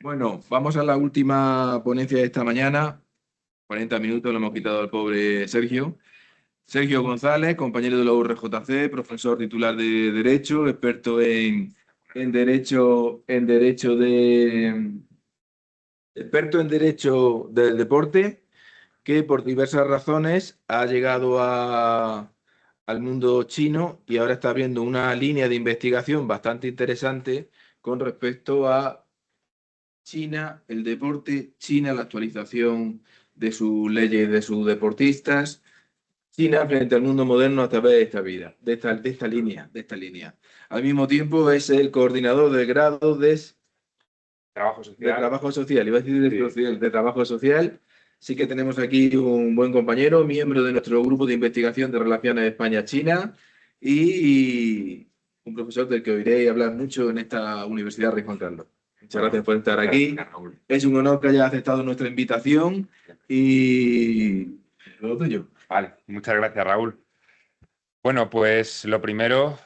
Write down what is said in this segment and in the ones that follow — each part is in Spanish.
Bueno, vamos a la última ponencia de esta mañana. 40 minutos le hemos quitado al pobre Sergio. Sergio González, compañero de la URJC, profesor titular de Derecho, experto experto en Derecho del Deporte, que por diversas razones ha llegado al mundo chino y ahora está abriendo una línea de investigación bastante interesante con respecto a China, el deporte, China, la actualización de sus leyes, de sus deportistas, China frente al mundo moderno a través de esta vida, de esta línea. Al mismo tiempo es el coordinador del grado Trabajo de social. trabajo social, iba a decir Sí. de trabajo social. Sí que tenemos aquí un buen compañero, miembro de nuestro grupo de investigación de relaciones España-China y un profesor del que oiré hablar mucho en esta Universidad Rey Juan Carlos. Muchas gracias por estar aquí. Gracias, Raúl. Es un honor que hayas aceptado nuestra invitación y lo tuyo. Vale, muchas gracias, Raúl. Bueno, pues lo primero,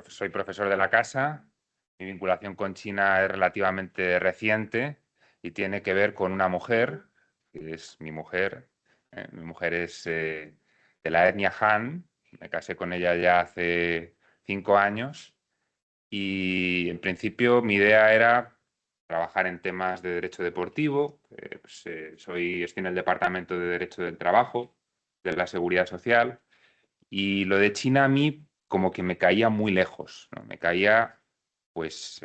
soy profesor de la casa. Mi vinculación con China es relativamente reciente y tiene que ver con una mujer, que es mi mujer. Mi mujer es de la etnia Han. Me casé con ella ya hace 5 años y en principio mi idea era trabajar en temas de derecho deportivo. Estoy en el Departamento de Derecho del Trabajo, de la Seguridad Social. Y lo de China a mí como que me caía muy lejos, ¿no? Me caía pues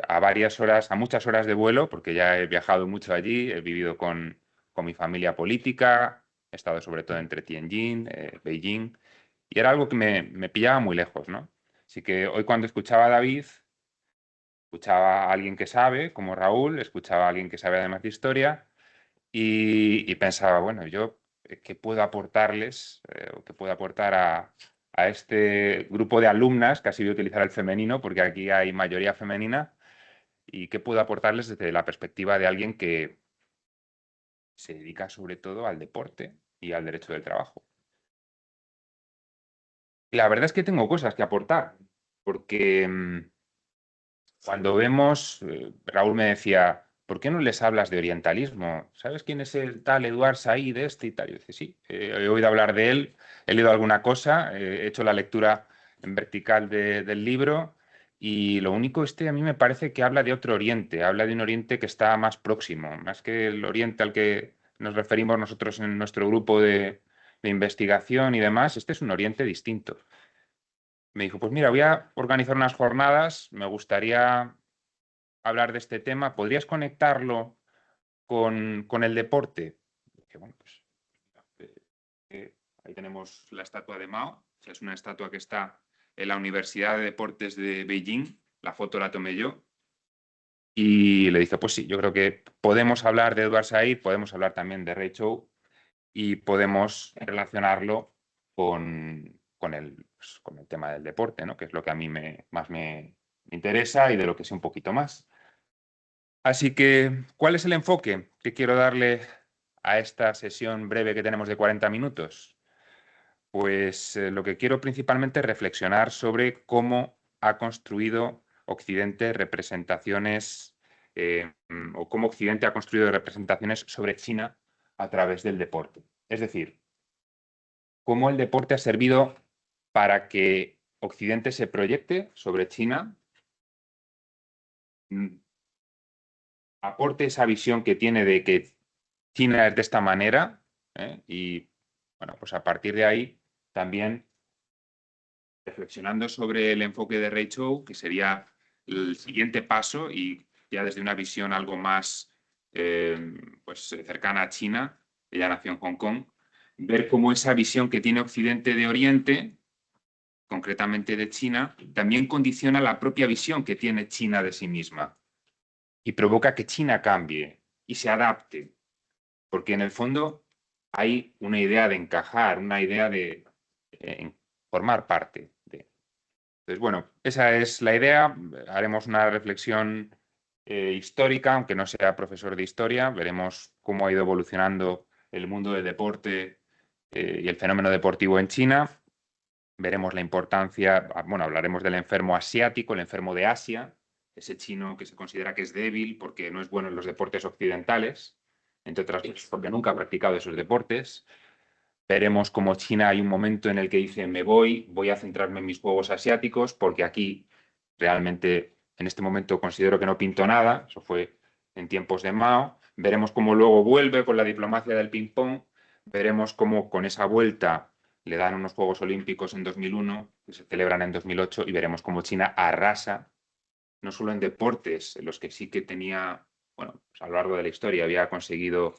a varias horas, a muchas horas de vuelo, porque ya he viajado mucho allí, he vivido con mi familia política, he estado sobre todo entre Tianjin, Beijing, y era algo que me pillaba muy lejos, ¿no? Así que hoy cuando escuchaba a David, escuchaba a alguien que sabe, como Raúl, escuchaba a alguien que sabe además de historia, y pensaba, bueno, yo qué puedo aportarles o qué puedo aportar a este grupo de alumnas, casi voy a utilizar el femenino porque aquí hay mayoría femenina, y qué puedo aportarles desde la perspectiva de alguien que se dedica sobre todo al deporte y al derecho del trabajo. Y la verdad es que tengo cosas que aportar, porque cuando vemos, Raúl me decía, ¿por qué no les hablas de orientalismo? ¿Sabes quién es el tal Eduard Said este y tal? Y yo decía, sí, he oído hablar de él, he leído alguna cosa, he hecho la lectura en vertical del libro y lo único a mí me parece que habla de otro oriente, habla de un oriente que está más próximo, más que el oriente al que nos referimos nosotros en nuestro grupo de investigación y demás, este es un oriente distinto. Me dijo, pues mira, voy a organizar unas jornadas, me gustaría hablar de este tema, ¿podrías conectarlo con el deporte? Dije, bueno, pues ahí tenemos la estatua de Mao, o sea, es una estatua que está en la Universidad de Deportes de Beijing, la foto la tomé yo, y le dije, pues sí, yo creo que podemos hablar de Edward Said, podemos hablar también de Ray Chow y podemos relacionarlo con el tema del deporte, ¿no? Que es lo que a mí más me interesa y de lo que sé un poquito más. Así que, ¿cuál es el enfoque que quiero darle a esta sesión breve que tenemos de 40 minutos? Pues lo que quiero principalmente es reflexionar sobre cómo ha construido Occidente representaciones o cómo Occidente ha construido representaciones sobre China a través del deporte. Es decir, cómo el deporte ha servido para que Occidente se proyecte sobre China, mm, aporte esa visión que tiene de que China es de esta manera, y bueno, pues a partir de ahí también reflexionando sobre el enfoque de Ray Chow, que sería el siguiente paso y ya desde una visión algo más pues, cercana a China, ella nació en Hong Kong, ver cómo esa visión que tiene Occidente de Oriente, concretamente de China, también condiciona la propia visión que tiene China de sí misma y provoca que China cambie y se adapte. Porque en el fondo hay una idea de encajar, una idea de formar parte de. Entonces, bueno, esa es la idea. Haremos una reflexión histórica, aunque no sea profesor de historia. Veremos cómo ha ido evolucionando el mundo del deporte y el fenómeno deportivo en China. Veremos la importancia, bueno, hablaremos del enfermo asiático, el enfermo de Asia, ese chino que se considera que es débil porque no es bueno en los deportes occidentales, entre otras cosas porque nunca ha practicado esos deportes. Veremos cómo China hay un momento en el que dice, voy a centrarme en mis juegos asiáticos porque aquí realmente en este momento considero que no pinto nada, eso fue en tiempos de Mao. Veremos cómo luego vuelve con la diplomacia del ping-pong, veremos cómo con esa vuelta le dan unos Juegos Olímpicos en 2001, que se celebran en 2008, y veremos cómo China arrasa, no solo en deportes, en los que sí que tenía, bueno, pues a lo largo de la historia había conseguido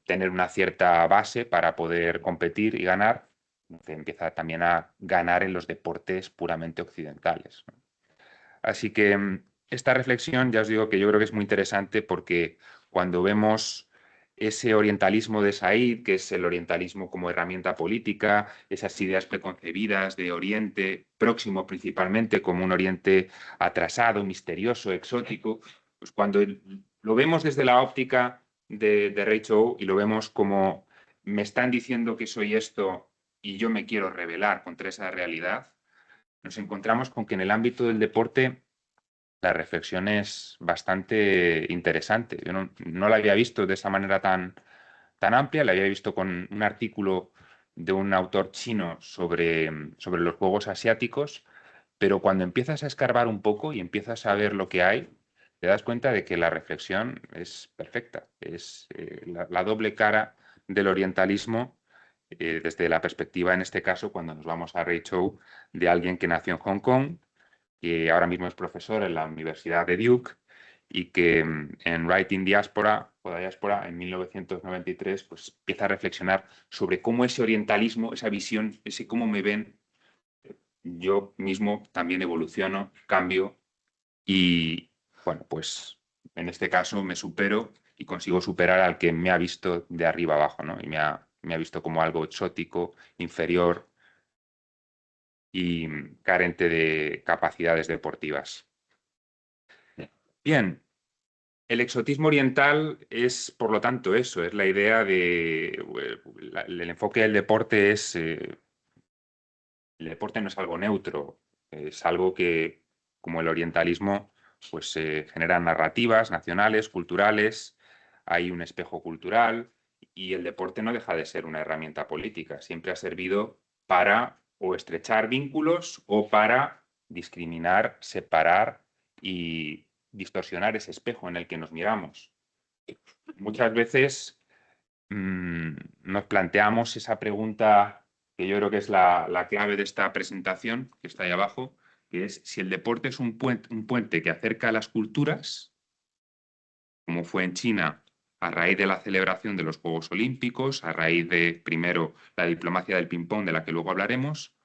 tener una cierta base para poder competir y ganar, que empieza también a ganar en los deportes puramente occidentales, ¿no? Así que esta reflexión, ya os digo que yo creo que es muy interesante porque cuando vemos ese orientalismo de Said, que es el orientalismo como herramienta política, esas ideas preconcebidas de Oriente Próximo principalmente como un Oriente atrasado, misterioso, exótico, pues cuando lo vemos desde la óptica de Ray Chow y lo vemos como me están diciendo que soy esto y yo me quiero rebelar contra esa realidad, nos encontramos con que en el ámbito del deporte la reflexión es bastante interesante. Yo no la había visto de esa manera tan amplia, la había visto con un artículo de un autor chino sobre los juegos asiáticos, pero cuando empiezas a escarbar un poco y empiezas a ver lo que hay, te das cuenta de que la reflexión es perfecta. Es la doble cara del orientalismo desde la perspectiva, en este caso, cuando nos vamos a Ray Chow, de alguien que nació en Hong Kong, que ahora mismo es profesor en la Universidad de Duke y que en Writing Diaspora, o Diaspora, en 1993, pues empieza a reflexionar sobre cómo ese orientalismo, esa visión, ese cómo me ven, yo mismo también evoluciono, cambio y, bueno, pues en este caso me supero y consigo superar al que me ha visto de arriba abajo, ¿no? Y me ha visto como algo exótico, inferior y carente de capacidades deportivas. Bien, el exotismo oriental es, por lo tanto, eso, es la idea de... El enfoque del deporte es... el deporte no es algo neutro, es algo que, como el orientalismo, pues se generan narrativas nacionales, culturales, hay un espejo cultural y el deporte no deja de ser una herramienta política, siempre ha servido para o estrechar vínculos o para discriminar, separar y distorsionar ese espejo en el que nos miramos. Muchas veces nos planteamos esa pregunta que yo creo que es la clave de esta presentación, que está ahí abajo, que es si el deporte es un puente que acerca a las culturas, como fue en China a raíz de la celebración de los Juegos Olímpicos, a raíz de, primero, la diplomacia del ping-pong, de la que luego hablaremos,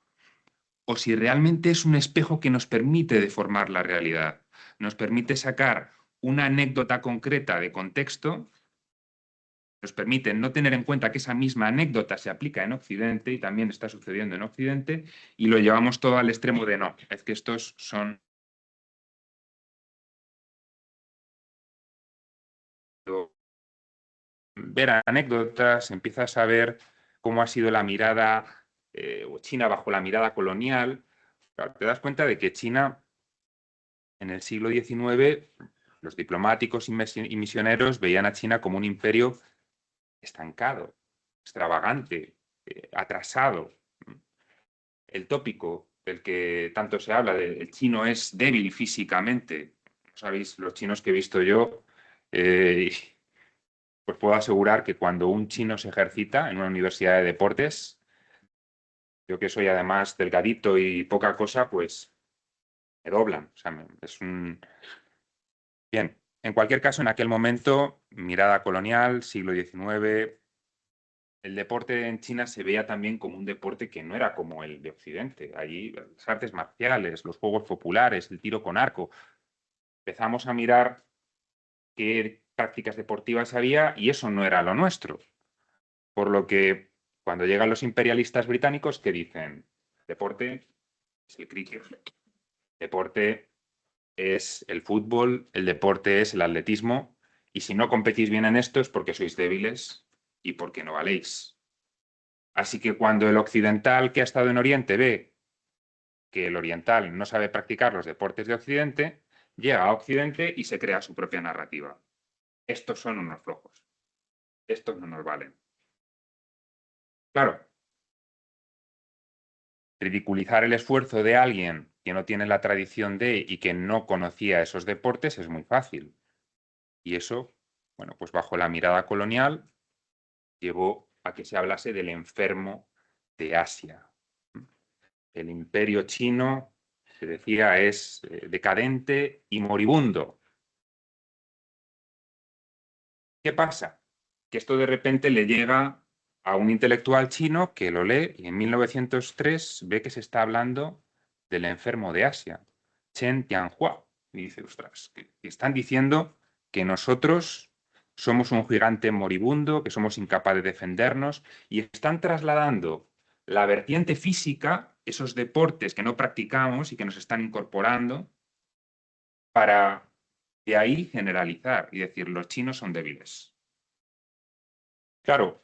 o si realmente es un espejo que nos permite deformar la realidad, nos permite sacar una anécdota concreta de contexto, nos permite no tener en cuenta que esa misma anécdota se aplica en Occidente y también está sucediendo en Occidente, y lo llevamos todo al extremo de no, es que estos son... Ver anécdotas, empiezas a ver cómo ha sido la mirada China bajo la mirada colonial. Claro, te das cuenta de que China en el siglo XIX, los diplomáticos y misioneros veían a China como un imperio estancado, extravagante, atrasado. El tópico del que tanto se habla, el chino es débil físicamente. ¿Sabéis? Los chinos que he visto yo, pues puedo asegurar que cuando un chino se ejercita en una universidad de deportes, yo que soy además delgadito y poca cosa, pues me doblan. O sea, es un... Bien, en cualquier caso, en aquel momento, mirada colonial, siglo XIX, el deporte en China se veía también como un deporte que no era como el de Occidente. Allí las artes marciales, los juegos populares, el tiro con arco. Empezamos a mirar qué prácticas deportivas había y eso no era lo nuestro. Por lo que cuando llegan los imperialistas británicos, ¿qué dicen? Deporte es el cricket, deporte es el fútbol, el deporte es el atletismo, y si no competís bien en esto es porque sois débiles y porque no valéis. Así que cuando el occidental que ha estado en Oriente ve que el oriental no sabe practicar los deportes de Occidente, llega a Occidente y se crea su propia narrativa. Estos son unos flojos. Estos no nos valen. Claro, ridiculizar el esfuerzo de alguien que no tiene la tradición de y que no conocía esos deportes es muy fácil. Y eso, bueno, pues bajo la mirada colonial llevó a que se hablase del enfermo de Asia. El imperio chino, se decía, es decadente y moribundo. ¿Qué pasa? Que esto de repente le llega a un intelectual chino que lo lee y en 1903 ve que se está hablando del enfermo de Asia, Chen Tianhua. Y dice, ostras, que están diciendo que nosotros somos un gigante moribundo, que somos incapaces de defendernos, y están trasladando la vertiente física, esos deportes que no practicamos y que nos están incorporando, para de ahí generalizar y decir, los chinos son débiles. Claro,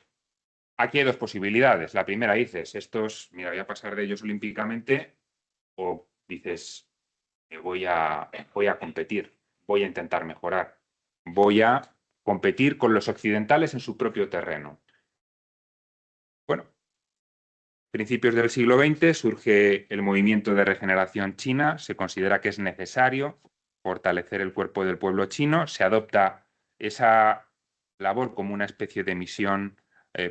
aquí hay dos posibilidades. La primera dices, estos, mira, voy a pasar de ellos olímpicamente, o dices, voy a competir, voy a intentar mejorar, voy a competir con los occidentales en su propio terreno. Bueno, principios del siglo XX surge el movimiento de regeneración china, se considera que es necesario fortalecer el cuerpo del pueblo chino, se adopta esa labor como una especie de misión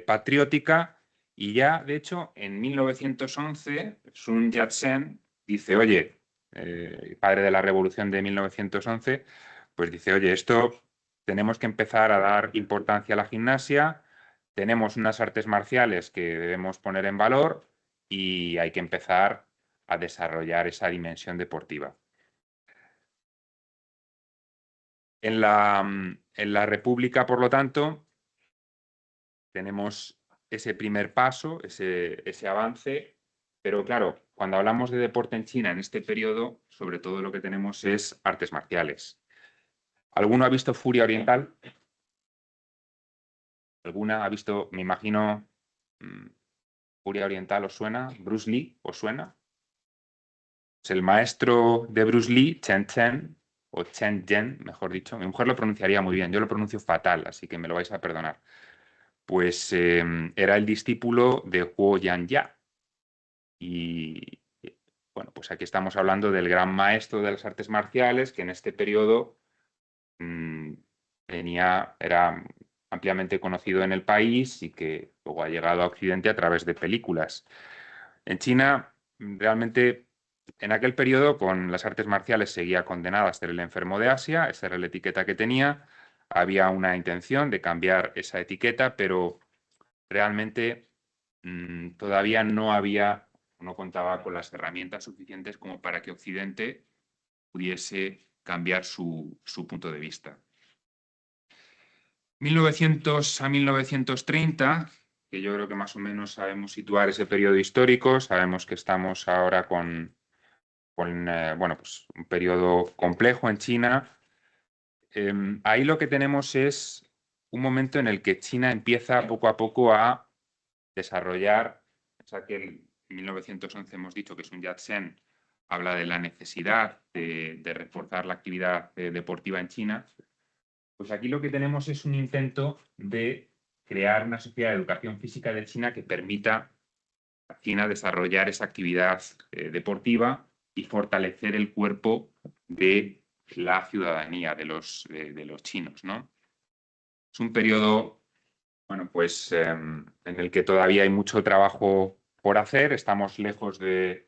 patriótica y ya, de hecho, en 1911, Sun Yat-sen dice, oye, padre de la revolución de 1911, pues dice, oye, esto tenemos que empezar a dar importancia a la gimnasia, tenemos unas artes marciales que debemos poner en valor y hay que empezar a desarrollar esa dimensión deportiva. En la República, por lo tanto, tenemos ese primer paso, ese avance, pero claro, cuando hablamos de deporte en China en este periodo, sobre todo lo que tenemos es artes marciales. ¿Alguno ha visto Furia Oriental? ¿Alguna ha visto, me imagino, Furia Oriental os suena? ¿Bruce Lee os suena? Pues el maestro de Bruce Lee, Chen Chen, o Chen Yen, mejor dicho, mi mujer lo pronunciaría muy bien, yo lo pronuncio fatal, así que me lo vais a perdonar. Pues era el discípulo de Huo Yanya. Y bueno, pues aquí estamos hablando del gran maestro de las artes marciales que en este periodo era ampliamente conocido en el país y que luego ha llegado a Occidente a través de películas. En China, realmente, en aquel periodo, con las artes marciales seguía condenada a ser el enfermo de Asia, esa era la etiqueta que tenía. Había una intención de cambiar esa etiqueta, pero realmente todavía no contaba con las herramientas suficientes como para que Occidente pudiese cambiar su punto de vista. 1900 a 1930, que yo creo que más o menos sabemos situar ese periodo histórico, sabemos que estamos ahora con bueno, pues un periodo complejo en China. Ahí lo que tenemos es un momento en el que China empieza poco a poco a desarrollar, o sea que en 1911 hemos dicho que Sun Yat-sen habla de la necesidad de reforzar la actividad deportiva en China. Pues aquí lo que tenemos es un intento de crear una sociedad de educación física de China que permita a China desarrollar esa actividad deportiva y fortalecer el cuerpo de la ciudadanía de los chinos, ¿no? Es un periodo, bueno, pues en el que todavía hay mucho trabajo por hacer, estamos lejos de...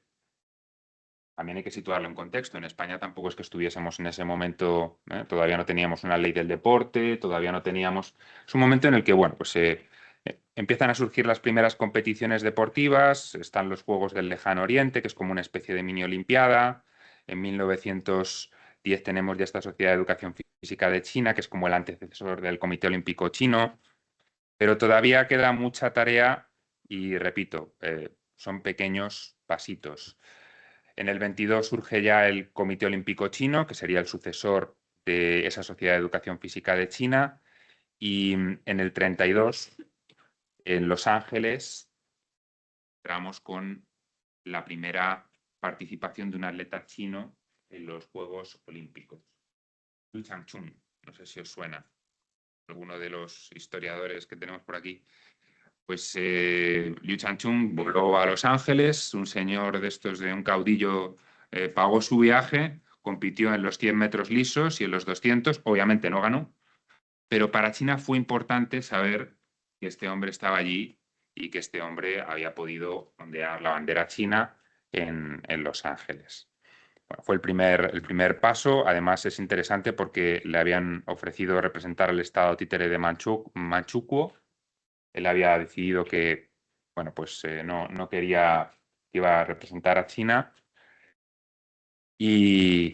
También hay que situarlo en contexto. En España tampoco es que estuviésemos en ese momento, todavía no teníamos una ley del deporte, todavía no teníamos... Es un momento en el que, bueno, pues empiezan a surgir las primeras competiciones deportivas, están los Juegos del Lejano Oriente, que es como una especie de mini olimpiada. En 1910 tenemos ya esta Sociedad de Educación Física de China, que es como el antecesor del Comité Olímpico Chino, pero todavía queda mucha tarea y, repito, son pequeños pasitos. En el 22 surge ya el Comité Olímpico Chino, que sería el sucesor de esa Sociedad de Educación Física de China, y en el 32, en Los Ángeles, entramos con la primera participación de un atleta chino en los Juegos Olímpicos. Liu Changchun, no sé si os suena, alguno de los historiadores que tenemos por aquí. Pues Liu Changchun voló a Los Ángeles, un señor de estos, de un caudillo, pagó su viaje, compitió en los 100 metros lisos y en los 200, obviamente no ganó, pero para China fue importante saber que este hombre estaba allí y que este hombre había podido ondear la bandera china en Los Ángeles. Bueno, fue el primer paso. Además es interesante porque le habían ofrecido representar al estado títere de Manchukuo. Él había decidido que, bueno, pues no quería que iba a representar a China, y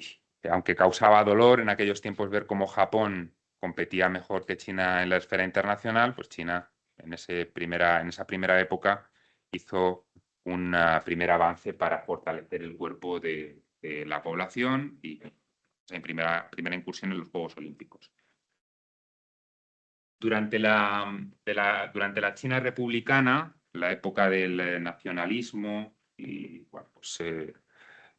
aunque causaba dolor en aquellos tiempos ver cómo Japón competía mejor que China en la esfera internacional, pues China en esa primera época hizo un primer avance para fortalecer el cuerpo de la población y en primera incursión en los Juegos Olímpicos. Durante la China republicana, la época del nacionalismo y bueno, pues,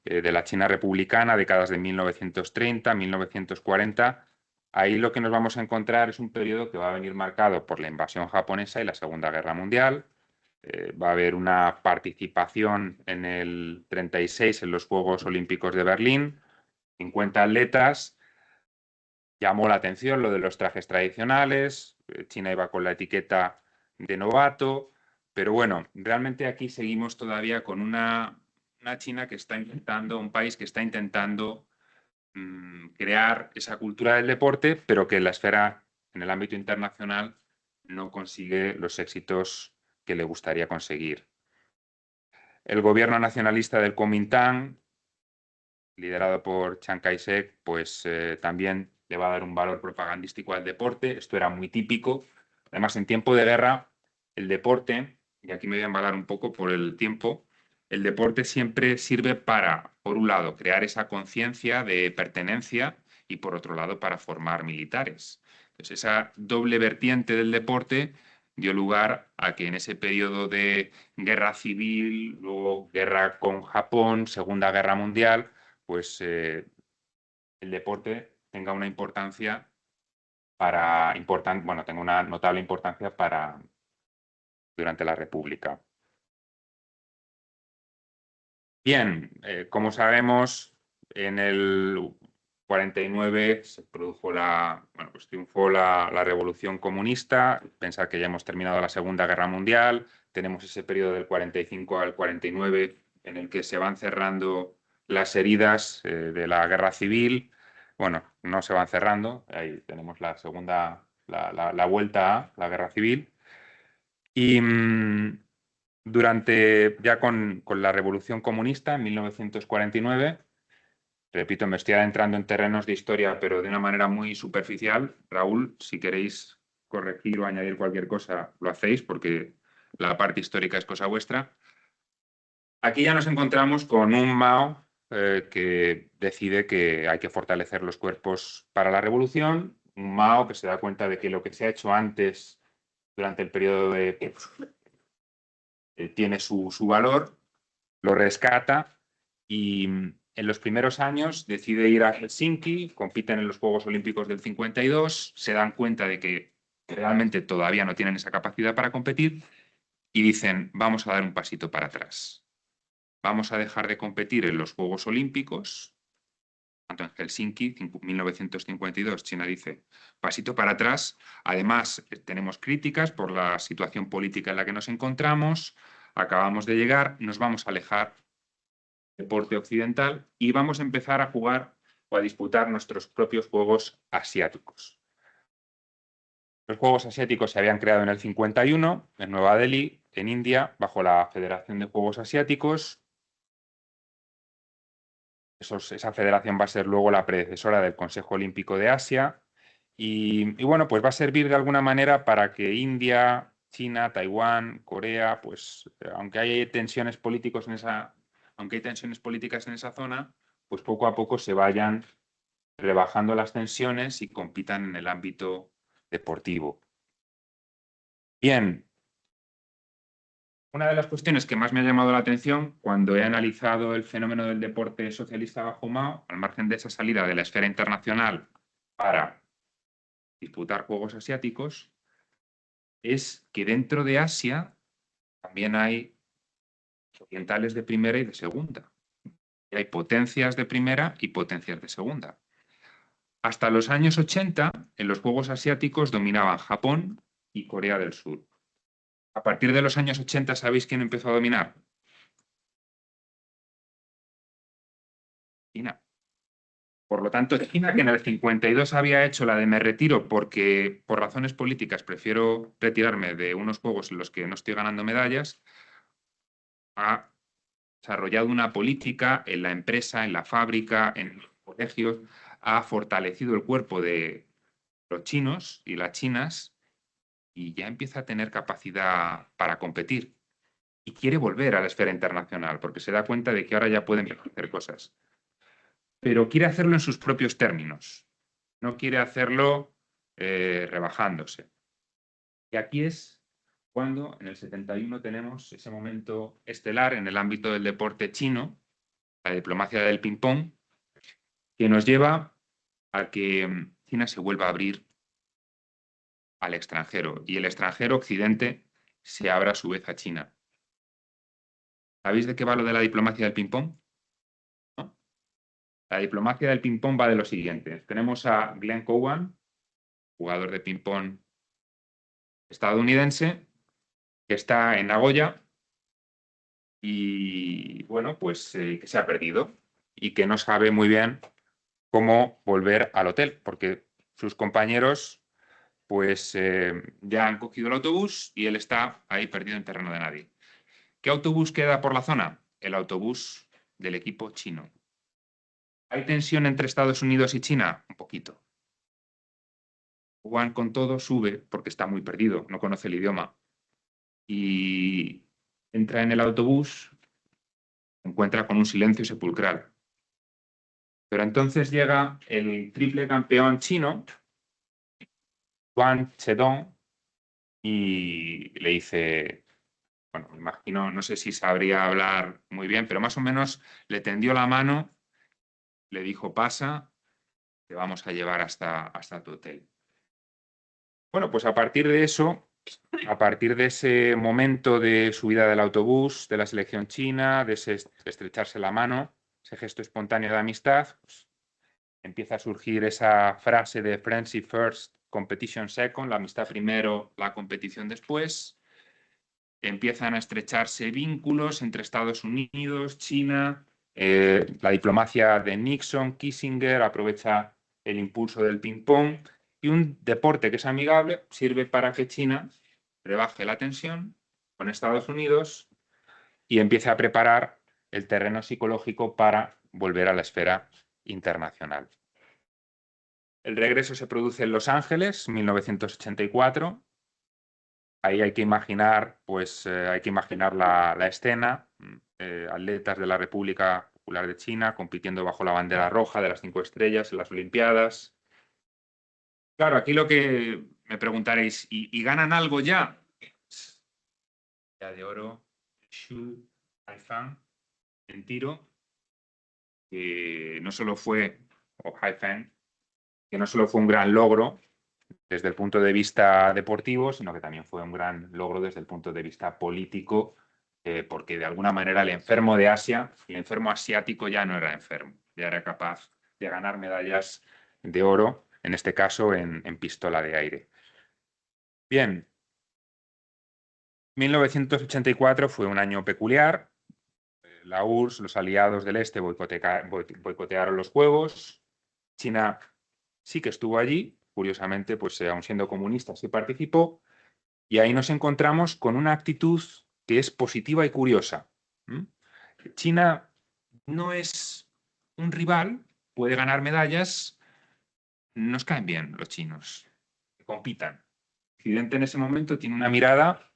de la China republicana, décadas de 1930, 1940, ahí lo que nos vamos a encontrar es un periodo que va a venir marcado por la invasión japonesa y la Segunda Guerra Mundial. Va a haber una participación en el 36 en los Juegos Olímpicos de Berlín, 50 atletas. Llamó la atención lo de los trajes tradicionales, China iba con la etiqueta de novato, pero bueno, realmente aquí seguimos todavía con una China que está intentando, un país que está intentando crear esa cultura del deporte, pero que en la esfera, en el ámbito internacional, no consigue los éxitos que le gustaría conseguir. El gobierno nacionalista del Kuomintang, liderado por Chiang Kai-shek, pues también le va a dar un valor propagandístico al deporte. Esto era muy típico. Además, en tiempo de guerra, el deporte, y aquí me voy a embalar un poco por el tiempo, el deporte siempre sirve para, por un lado, crear esa conciencia de pertenencia y, por otro lado, para formar militares. Entonces, esa doble vertiente del deporte dio lugar a que en ese periodo de guerra civil, luego guerra con Japón, Segunda Guerra Mundial, pues el deporte tenga una importancia tenga una notable importancia durante la República. Bien, como sabemos, en el 49 se produjo triunfó la Revolución Comunista. Pensar que ya hemos terminado la Segunda Guerra Mundial, tenemos ese periodo del 45 al 49 en el que se van cerrando las heridas de la Guerra Civil. Bueno, no se van cerrando, ahí tenemos la vuelta a la Guerra Civil. Y ya con la Revolución Comunista en 1949, repito, me estoy adentrando en terrenos de historia, pero de una manera muy superficial. Raúl, si queréis corregir o añadir cualquier cosa, lo hacéis, porque la parte histórica es cosa vuestra. Aquí ya nos encontramos con un Mao que decide que hay que fortalecer los cuerpos para la revolución, un Mao que se da cuenta de que lo que se ha hecho antes, durante el periodo tiene su valor, lo rescata y en los primeros años decide ir a Helsinki, compiten en los Juegos Olímpicos del 52, se dan cuenta de que realmente todavía no tienen esa capacidad para competir y dicen, vamos a dar un pasito para atrás. Vamos a dejar de competir en los Juegos Olímpicos, tanto en Helsinki, 1952, China dice, pasito para atrás. Además, tenemos críticas por la situación política en la que nos encontramos, acabamos de llegar, nos vamos a alejar del deporte occidental y vamos a empezar a jugar o a disputar nuestros propios Juegos Asiáticos. Los Juegos Asiáticos se habían creado en el 51, en Nueva Delhi, en India, bajo la Federación de Juegos Asiáticos. Esa federación va a ser luego la predecesora del Consejo Olímpico de Asia y bueno, pues va a servir de alguna manera para que India, China, Taiwán, Corea, pues aunque hay tensiones políticas en esa zona, pues poco a poco se vayan rebajando las tensiones y compitan en el ámbito deportivo. Bien, Una de las cuestiones que más me ha llamado la atención cuando he analizado el fenómeno del deporte socialista bajo Mao, al margen de esa salida de la esfera internacional para disputar Juegos Asiáticos, es que dentro de Asia también hay orientales de primera y de segunda. Y hay potencias de primera y potencias de segunda. Hasta los años 80, en los Juegos Asiáticos dominaban Japón y Corea del Sur. A partir de los años 80, ¿sabéis quién empezó a dominar? China. Por lo tanto, China, que en el 52 había hecho la de me retiro porque por razones políticas prefiero retirarme de unos juegos en los que no estoy ganando medallas, ha desarrollado una política en la empresa, en la fábrica, en los colegios, ha fortalecido el cuerpo de los chinos y las chinas y ya empieza a tener capacidad para competir. Y quiere volver a la esfera internacional porque se da cuenta de que ahora ya pueden hacer cosas. Pero quiere hacerlo en sus propios términos. No quiere hacerlo rebajándose. Y aquí es cuando en el 71 tenemos ese momento estelar en el ámbito del deporte chino, la diplomacia del ping-pong, que nos lleva a que China se vuelva a abrir al extranjero y el extranjero occidente se abra a su vez a China. ¿Sabéis de qué va lo de la diplomacia del ping-pong? ¿No? La diplomacia del ping-pong va de lo siguiente. Tenemos a Glenn Cowan, jugador de ping-pong estadounidense, que está en Nagoya y, bueno, pues que se ha perdido y que no sabe muy bien cómo volver al hotel, porque sus compañeros pues ya han cogido el autobús y él está ahí perdido en terreno de nadie. ¿Qué autobús queda por la zona? El autobús del equipo chino. ¿Hay tensión entre Estados Unidos y China? Un poquito. Juan con todo sube porque está muy perdido, no conoce el idioma. Y entra en el autobús, se encuentra con un silencio sepulcral. Pero entonces llega el triple campeón chino, Yuan Zedong, y le dice, bueno, me imagino, no sé si sabría hablar muy bien, pero más o menos le tendió la mano, le dijo, pasa, te vamos a llevar hasta tu hotel. Bueno, pues a partir de eso, a partir de ese momento de subida del autobús, de la selección china, de ese estrecharse la mano, ese gesto espontáneo de amistad, pues, empieza a surgir esa frase de friendship first, competition second, la amistad primero, la competición después. Empiezan a estrecharse vínculos entre Estados Unidos, China, la diplomacia de Nixon, Kissinger aprovecha el impulso del ping-pong y un deporte que es amigable sirve para que China rebaje la tensión con Estados Unidos y empiece a preparar el terreno psicológico para volver a la esfera internacional. El regreso se produce en Los Ángeles, 1984. Ahí hay que imaginar, pues, hay que imaginar la escena, atletas de la República Popular de China compitiendo bajo la bandera roja de las 5 estrellas en las Olimpiadas. Claro, aquí lo que me preguntaréis, ¿y ganan algo ya? Ya de oro, Xu Haifang en tiro, que no solo fue, o Haifeng, que no solo fue un gran logro desde el punto de vista deportivo, sino que también fue un gran logro desde el punto de vista político, porque de alguna manera el enfermo de Asia, el enfermo asiático ya no era enfermo, ya era capaz de ganar medallas de oro, en este caso en pistola de aire. Bien, 1984 fue un año peculiar. La URSS, los aliados del Este boicotearon los Juegos. China sí que estuvo allí, curiosamente, pues aun siendo comunista, sí participó. Y ahí nos encontramos con una actitud que es positiva y curiosa. China no es un rival, puede ganar medallas, nos caen bien los chinos, que compitan. Occidente en ese momento tiene una mirada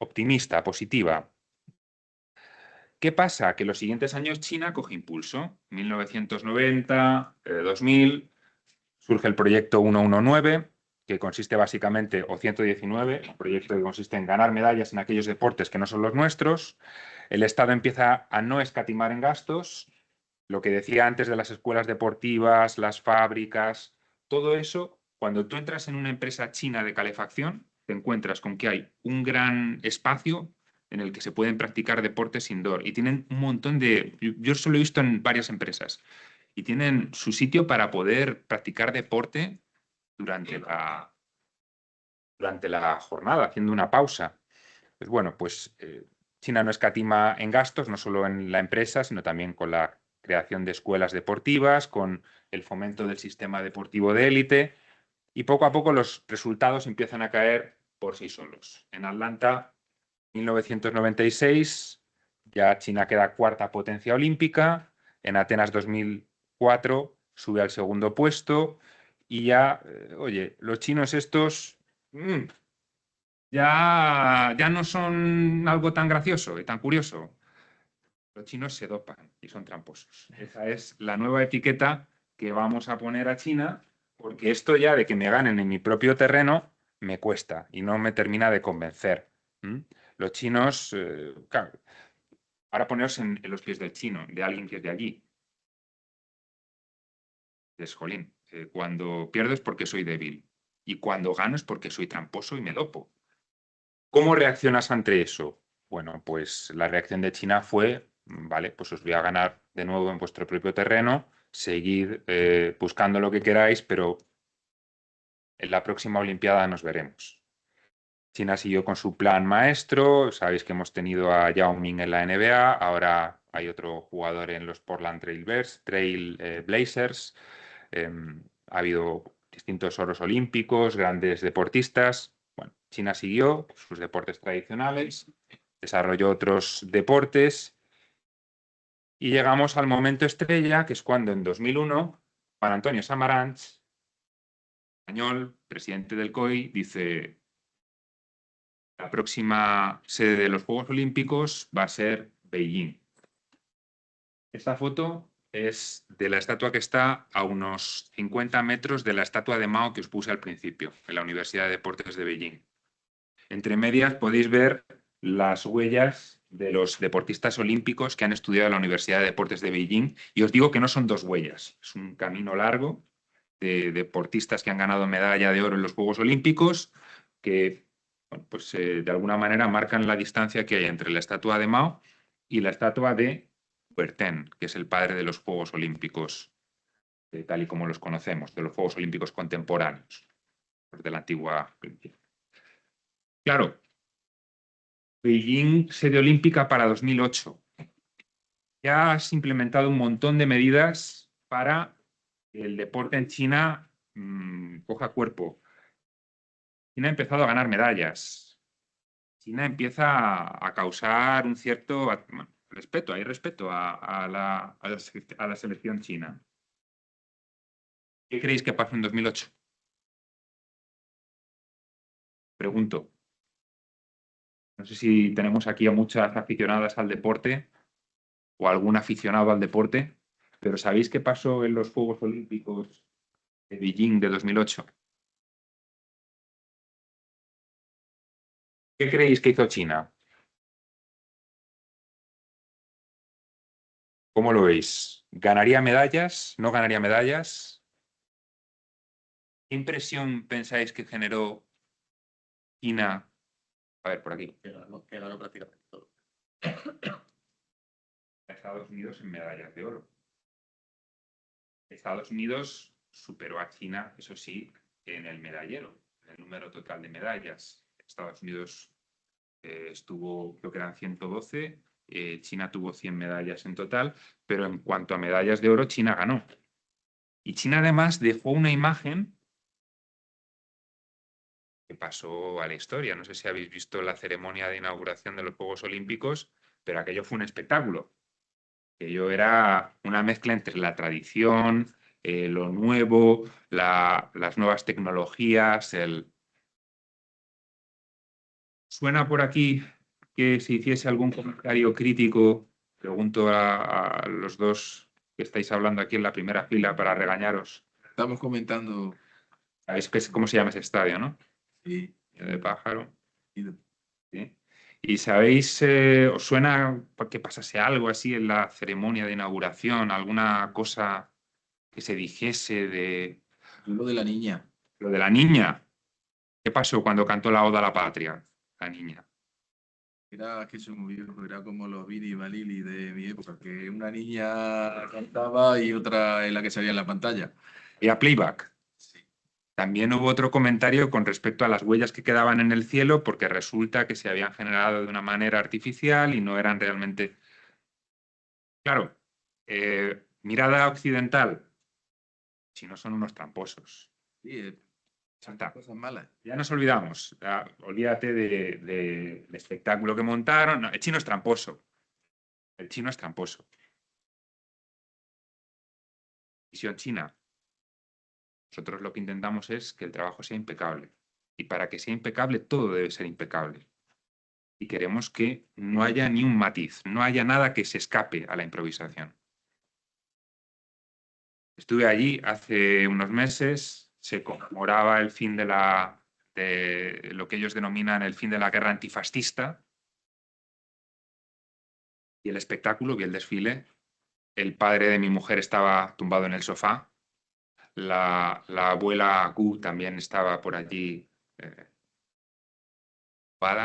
optimista, positiva. ¿Qué pasa? Que en los siguientes años China coge impulso. 1990, 2000, surge el proyecto 119, que consiste básicamente, o 119, un proyecto que consiste en ganar medallas en aquellos deportes que no son los nuestros. El Estado empieza a no escatimar en gastos. Lo que decía antes de las escuelas deportivas, las fábricas, todo eso, cuando tú entras en una empresa china de calefacción, te encuentras con que hay un gran espacio en el que se pueden practicar deportes indoor y tienen un montón de... Yo solo he visto en varias empresas y tienen su sitio para poder practicar deporte durante la jornada, haciendo una pausa. Pues bueno, pues China no escatima en gastos, no solo en la empresa, sino también con la creación de escuelas deportivas, con el fomento del sistema deportivo de élite, y poco a poco los resultados empiezan a caer por sí solos. En Atlanta, 1996, ya China queda cuarta potencia olímpica. En Atenas 2004 sube al segundo puesto y ya, oye, los chinos estos ya no son algo tan gracioso y tan curioso. Los chinos se dopan y son tramposos. Esa es la nueva etiqueta que vamos a poner a China, porque esto ya de que me ganen en mi propio terreno me cuesta y no me termina de convencer. Los chinos, claro, ahora poneros en los pies del chino, de alguien que es de allí. Es jolín, cuando pierdo es porque soy débil y cuando gano es porque soy tramposo y me dopo. ¿Cómo reaccionas ante eso? Bueno, pues la reacción de China fue, vale, pues os voy a ganar de nuevo en vuestro propio terreno, seguid buscando lo que queráis, pero en la próxima Olimpiada nos veremos. China siguió con su plan maestro, sabéis que hemos tenido a Yao Ming en la NBA, ahora hay otro jugador en los Portland Trail Blazers, ha habido distintos oros olímpicos, grandes deportistas. Bueno, China siguió sus deportes tradicionales, desarrolló otros deportes y llegamos al momento estrella, que es cuando en 2001, Juan Antonio Samaranch, español, presidente del COI, dice: la próxima sede de los Juegos Olímpicos va a ser Beijing. Esta foto es de la estatua que está a unos 50 metros de la estatua de Mao que os puse al principio, en la Universidad de Deportes de Beijing. Entre medias podéis ver las huellas de los deportistas olímpicos que han estudiado en la Universidad de Deportes de Beijing. Y os digo que no son dos huellas, es un camino largo de deportistas que han ganado medalla de oro en los Juegos Olímpicos, que bueno, pues, de alguna manera marcan la distancia que hay entre la estatua de Mao y la estatua de Coubertin, que es el padre de los Juegos Olímpicos, tal y como los conocemos, de los Juegos Olímpicos contemporáneos, de la antigua Olimpia. Claro, Beijing, sede olímpica para 2008. Ya has implementado un montón de medidas para que el deporte en China coja cuerpo. China ha empezado a ganar medallas. China empieza a causar un cierto respeto, hay respeto a la selección china. ¿Qué creéis que pasó en 2008? Pregunto. No sé si tenemos aquí a muchas aficionadas al deporte o algún aficionado al deporte, pero ¿sabéis qué pasó en los Juegos Olímpicos de Beijing de 2008? ¿Qué creéis que hizo China? ¿Cómo lo veis? ¿Ganaría medallas? ¿No ganaría medallas? ¿Qué impresión pensáis que generó China? A ver, por aquí. Que ganó prácticamente todo. Estados Unidos en medallas de oro. Estados Unidos superó a China, eso sí, en el medallero, en el número total de medallas. Estados Unidos estuvo, creo que eran 112, China tuvo 100 medallas en total, pero en cuanto a medallas de oro, China ganó. Y China además dejó una imagen que pasó a la historia. No sé si habéis visto la ceremonia de inauguración de los Juegos Olímpicos, pero aquello fue un espectáculo. Aquello era una mezcla entre la tradición, lo nuevo, las nuevas tecnologías. ¿Suena por aquí que se hiciese algún comentario crítico? Pregunto a los dos que estáis hablando aquí en la primera fila para regañaros. Estamos comentando. ¿Sabéis cómo se llama ese estadio, no? Sí. De Pájaro. Y ¿Sí? ¿Y sabéis, os suena que pasase algo así en la ceremonia de inauguración? ¿Alguna cosa que se dijese de lo de la niña. lo de la niña? ¿Qué pasó cuando cantó la Oda a la Patria? La niña. Era que soy muy viejo, era como los Vini Vanilli de mi época, que una niña cantaba y otra en la que salía en la pantalla. ¿Había playback? Sí. También hubo otro comentario con respecto a las huellas que quedaban en el cielo, porque resulta que se habían generado de una manera artificial y no eran realmente. Claro, mirada occidental, si no son unos tramposos. Sí, Salta. cosas malas. Ya nos olvidamos. Olvídate del espectáculo que montaron. No, el chino es tramposo. El chino es tramposo. Visión china. Nosotros lo que intentamos es que el trabajo sea impecable. Y para que sea impecable, todo debe ser impecable. Y queremos que no haya ni un matiz, no haya nada que se escape a la improvisación. Estuve allí hace unos meses, se conmemoraba el fin de lo que ellos denominan el fin de la guerra antifascista, y el espectáculo, vi el desfile. El padre de mi mujer estaba tumbado en el sofá, la abuela Gu también estaba por allí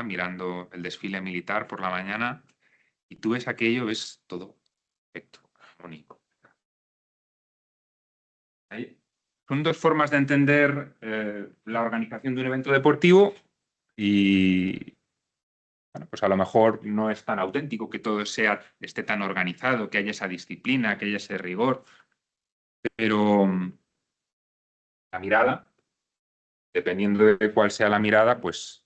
mirando el desfile militar por la mañana, y tú ves aquello, ves todo perfecto, armónico. Son dos formas de entender la organización de un evento deportivo y, bueno, pues a lo mejor no es tan auténtico que todo esté tan organizado, que haya esa disciplina, que haya ese rigor, pero la mirada, dependiendo de cuál sea la mirada, pues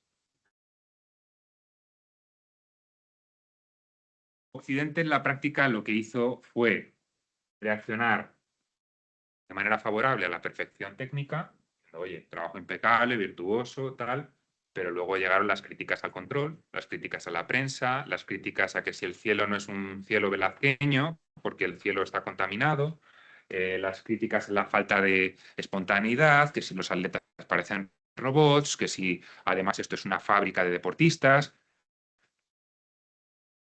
Occidente en la práctica lo que hizo fue reaccionar de manera favorable a la perfección técnica, oye, trabajo impecable, virtuoso, tal, pero luego llegaron las críticas al control, las críticas a la prensa, las críticas a que si el cielo no es un cielo velazqueño, porque el cielo está contaminado, las críticas a la falta de espontaneidad, que si los atletas parecen robots, que si además esto es una fábrica de deportistas.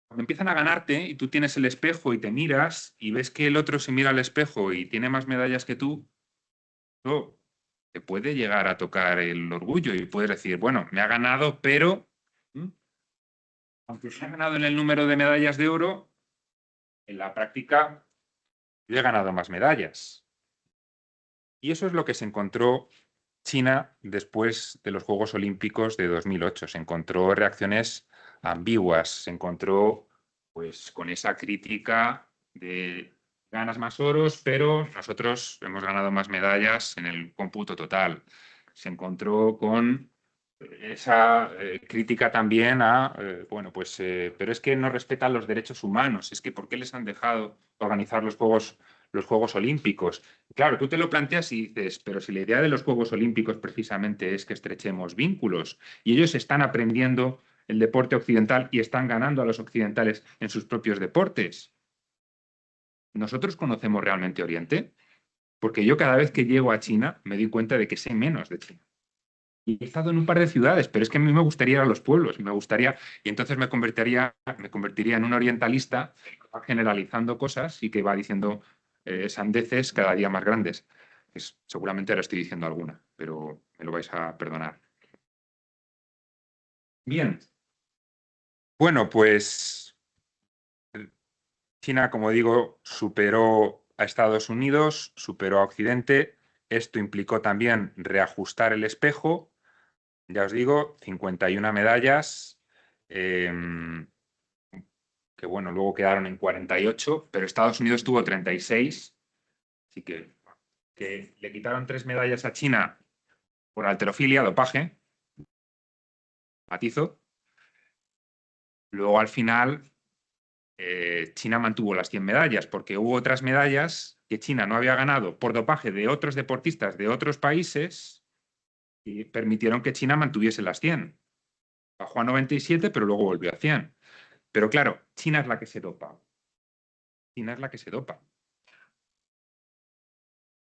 Cuando empiezan a ganarte y tú tienes el espejo y te miras y ves que el otro se mira al espejo y tiene más medallas que tú, te puede llegar a tocar el orgullo y puedes decir, bueno, me ha ganado, pero aunque se ha ganado en el número de medallas de oro, en la práctica yo he ganado más medallas. Y eso es lo que se encontró China después de los Juegos Olímpicos de 2008. Se encontró reacciones ambiguas, se encontró pues con esa crítica de ganas más oros, pero nosotros hemos ganado más medallas en el cómputo total. Se encontró con esa crítica también a, bueno, pues, pero es que no respetan los derechos humanos, es que ¿por qué les han dejado organizar los Juegos Olímpicos? Claro, tú te lo planteas y dices, pero si la idea de los Juegos Olímpicos precisamente es que estrechemos vínculos y ellos están aprendiendo el deporte occidental y están ganando a los occidentales en sus propios deportes. ¿Nosotros conocemos realmente Oriente? Porque yo cada vez que llego a China me doy cuenta de que sé menos de China. Y he estado en un par de ciudades, pero es que a mí me gustaría ir a los pueblos, me gustaría, y entonces me convertiría en un orientalista generalizando cosas y que va diciendo sandeces cada día más grandes. Seguramente ahora estoy diciendo alguna, pero me lo vais a perdonar. Bien, bueno, pues China, como digo, superó a Estados Unidos, superó a Occidente. Esto implicó también reajustar el espejo. Ya os digo, 51 medallas, que bueno, luego quedaron en 48, pero Estados Unidos tuvo 36, así que le quitaron 3 medallas a China por halterofilia, dopaje, matizo. Luego al final China mantuvo las 100 medallas, porque hubo otras medallas que China no había ganado por dopaje de otros deportistas de otros países y permitieron que China mantuviese las 100. Bajó a 97, pero luego volvió a 100. Pero claro, China es la que se dopa. China es la que se dopa.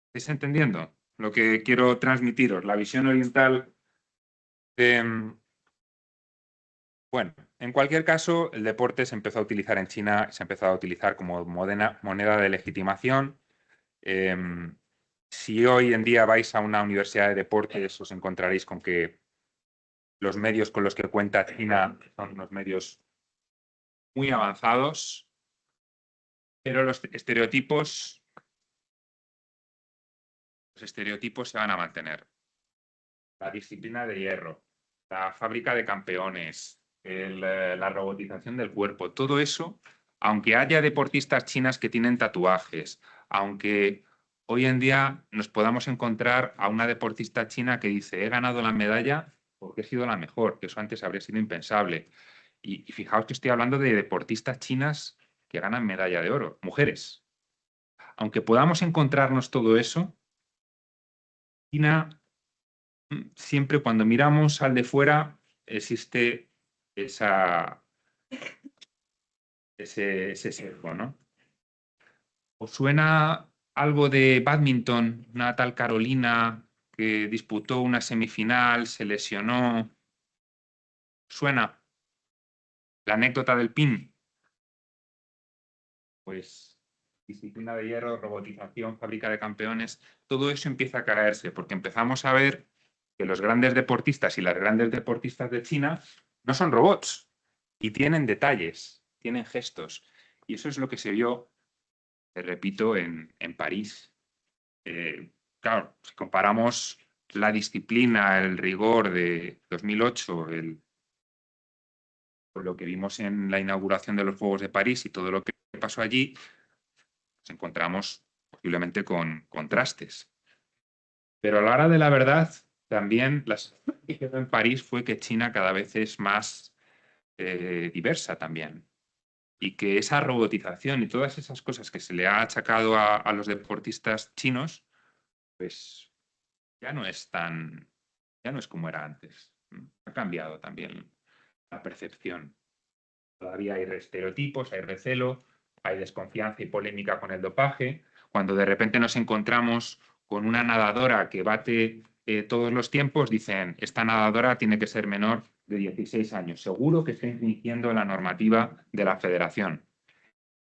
¿Estáis entendiendo? lo que quiero transmitiros, la visión oriental. Bueno, en cualquier caso, el deporte se empezó a utilizar en China, se empezó a utilizar como moneda de legitimación. Si hoy en día vais a una universidad de deportes, os encontraréis con que los medios con los que cuenta China son unos medios muy avanzados, pero los estereotipos se van a mantener. La disciplina de hierro, la fábrica de campeones, la robotización del cuerpo, todo eso, aunque haya deportistas chinas que tienen tatuajes, aunque hoy en día nos podamos encontrar a una deportista china que dice, he ganado la medalla porque he sido la mejor, que eso antes habría sido impensable. Y fijaos que estoy hablando de deportistas chinas que ganan medalla de oro, mujeres. Aunque podamos encontrarnos todo eso, China, siempre cuando miramos al de fuera, existe ese sesgo, ¿no? ¿Os suena algo de bádminton? Una tal Carolina que disputó una semifinal, se lesionó. ¿Suena la anécdota del pin? Pues disciplina de hierro, robotización, fábrica de campeones, todo eso empieza a caerse porque empezamos a ver que los grandes deportistas y las grandes deportistas de China no son robots y tienen detalles, tienen gestos. Y eso es lo que se vio, te repito, en París. Claro, si comparamos la disciplina, el rigor de 2008, lo que vimos en la inauguración de los Juegos de París y todo lo que pasó allí, nos encontramos posiblemente con contrastes. Pero a la hora de la verdad, también la sensación que quedó en París fue que China cada vez es más diversa también. Y que esa robotización y todas esas cosas que se le ha achacado a los deportistas chinos, pues ya no es como era antes. Ha cambiado también la percepción. Todavía hay estereotipos, hay recelo, hay desconfianza y polémica con el dopaje. Cuando de repente nos encontramos con una nadadora que bate todos los tiempos, dicen, esta nadadora tiene que ser menor de 16 años. Seguro que está infringiendo la normativa de la federación.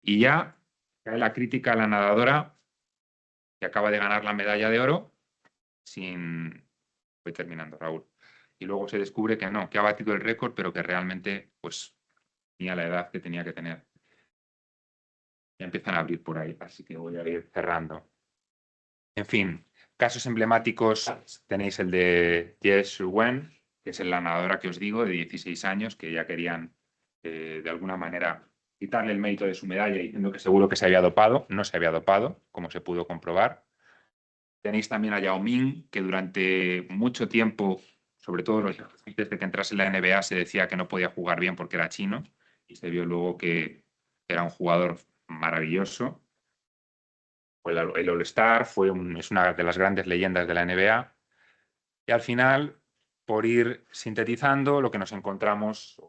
Y ya cae la crítica a la nadadora que acaba de ganar la medalla de oro sin... Voy terminando, Raúl. Y luego se descubre que no, que ha batido el récord, pero que realmente pues, tenía la edad que tenía que tener. Ya empiezan a abrir por ahí, así que voy a ir cerrando. En fin, casos emblemáticos tenéis el de Jess Wen, que es la nadadora que os digo, de 16 años, que ya querían de alguna manera quitarle el mérito de su medalla diciendo que seguro que se había dopado. No se había dopado, como se pudo comprobar. Tenéis también a Yao Ming, que durante mucho tiempo, sobre todo antes de que entrase en la NBA, se decía que no podía jugar bien porque era chino, y se vio luego que era un jugador maravilloso. El All-Star, es una de las grandes leyendas de la NBA. Y al final, por ir sintetizando, lo que nos encontramos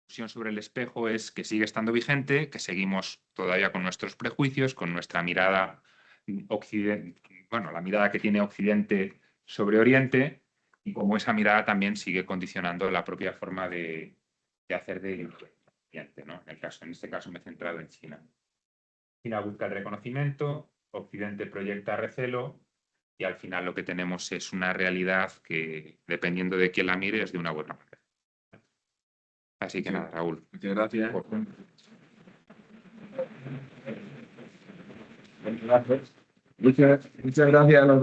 sobre el espejo es que sigue estando vigente, que seguimos todavía con nuestros prejuicios, con nuestra mirada la mirada que tiene Occidente sobre Oriente, y como esa mirada también sigue condicionando la propia forma de hacer de Oriente, ¿no? En este caso me he centrado en China. China busca el reconocimiento, Occidente proyecta recelo, y al final lo que tenemos es una realidad que, dependiendo de quién la mire, es de una buena manera. Así que nada, Raúl. Muchas gracias. Muchas gracias a los